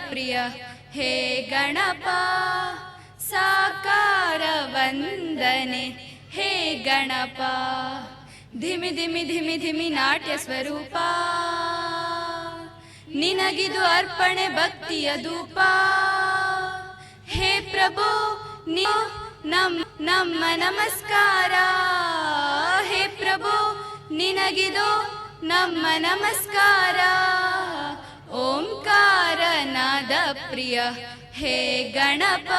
ಪ್ರಿಯ ಹೇ ಗಣಪ ಸಾಕಾರ ವಂದನೆ ಹೇ ಗಣಪ ಧಿಮಿ ಧಿಮಿ ಧಿಮಿ ಧಿಮಿ ನಾಟ್ಯ ಸ್ವರೂಪ ನಿನಗಿದು ಅರ್ಪಣೆ ಭಕ್ತಿಯ ಧೂಪ ಹೇ ಪ್ರಭು ನಮ್ಮ ನಮಸ್ಕಾರ ಹೇ ಪ್ರಭು ನಿನಗಿದು ನಮ್ಮ ನಮಸ್ಕಾರ ಓಂಕಾರ ನಾದ ಪ್ರಿಯ ಹೇ ಗಣಪ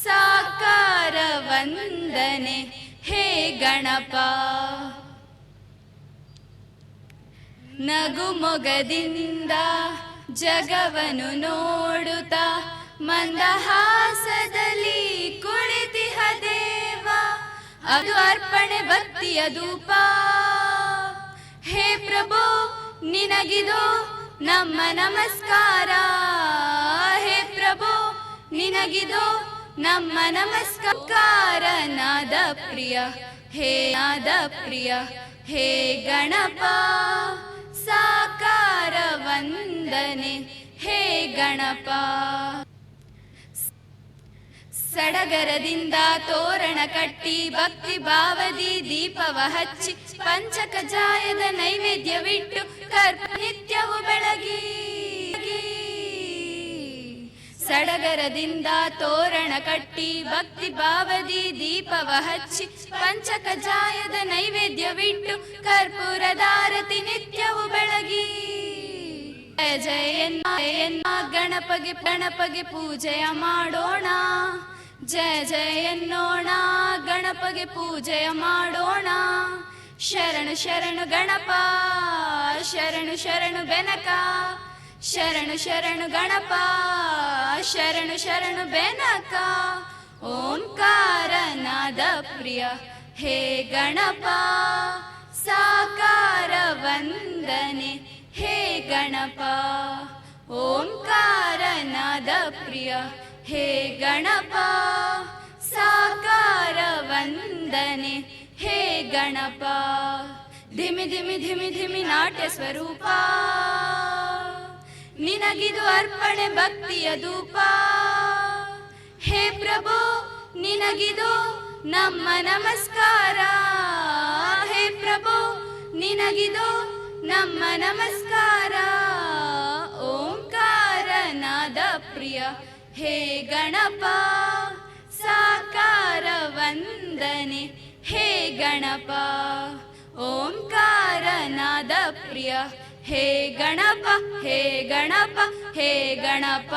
ಸಾಕಾರ ವಂದನೆ ಹೇ ಗಣಪ ನಗು ಮೊಗದಿಂದ ಜಗವನ್ನು ನೋಡುತ್ತಾ ಮಂದಹಾಸದಲ್ಲಿ ಕುಳಿತಿಹ ದೇವ ಅದು ಅರ್ಪಣೆ ಭಕ್ತಿಯ ಧೂಪ ಹೇ ಪ್ರಭು ನಿನಗಿದು ನಮ್ಮ ನಮಸ್ಕಾರ ಹೇ ಪ್ರಭು ನಿನಗಿದು ನಮ್ಮ ನಮಸ್ಕಾರ ನಾದ ಪ್ರಿಯ ಹೇ ನಾದ ಪ್ರಿಯ ಹೇ ಗಣಪ ಸಾಕಾರ ವಂದನೆ ಹೇ ಗಣಪ ಸಡಗರದಿಂದ ತೋರಣ ಕಟ್ಟಿ ಭಕ್ತಿ ಭಾವದಿ ದೀಪವ ಹಚ್ಚಿ ಪಂಚಕ ಜಾಯದ ನೈವೇದ್ಯವಿಟ್ಟು ನಿತ್ಯವು ಬೆಳಗಿ ಸಡಗರದಿಂದ ತೋರಣ ಕಟ್ಟಿ ಭಕ್ತಿ ಭಾವದಿ ದೀಪವ ಹಚ್ಚಿ ಪಂಚಕ ಜಾಯದ ನೈವೇದ್ಯವಿಟ್ಟು ಕರ್ಪೂರದಾರತಿ ನಿತ್ಯವು ಬೆಳಗಿ ಜಯ ಜಯ ಗಣಪಗೆ ಪೂಜೆಯ ಮಾಡೋಣ ಜಯ ಜಯ ಎನ್ನೋಣ ಗಣಪಗೆ ಪೂಜೆಯ ಮಾಡೋಣ ಶರಣು ಶರಣು ಗಣಪ ಶರಣು ಶರಣು ಬೆನಕ ಶರಣು ಶರಣು ಗಣಪ ಶರಣು ಶರಣು ಬೆನಕ ಓಂಕಾರ ನಾದ ಪ್ರಿಯ ಹೇ ಗಣಪ ಸಾಕಾರ ವಂದನೆ ಹೇ ಗಣಪ ಓಂಕಾರ ನಾದ ಪ್ರಿಯ ಹೇ ಗಣಪ ಸಾಕಾರ ವಂದನೆ ಹೇ ಗಣಪ ಧಿಮಿ ಧಿಮಿ ಧಿಮಿ ಧಿಮಿ ನಾಟ್ಯ ಸ್ವರೂಪ ನಿನಗಿದು ಅರ್ಪಣೆ ಭಕ್ತಿಯ ಧೂಪ ಹೇ ಪ್ರಭು ನಿನಗಿದು ನಮ್ಮ ನಮಸ್ಕಾರ ಹೇ ಪ್ರಭು ನಿನಗಿದು ನಮ್ಮ ನಮಸ್ಕಾರ ಓಂಕಾರ ನಾದ ಪ್ರಿಯ ಹೇ ಗಣಪ ಸಾಕಾರ ವಂದನೆ ಹೇ ಗಣಪ ಓಂಕಾರ ನಾದ ಪ್ರಿಯ ಹೇ ಗಣಪ ಹೇ ಗಣಪ ಹೇ ಗಣಪ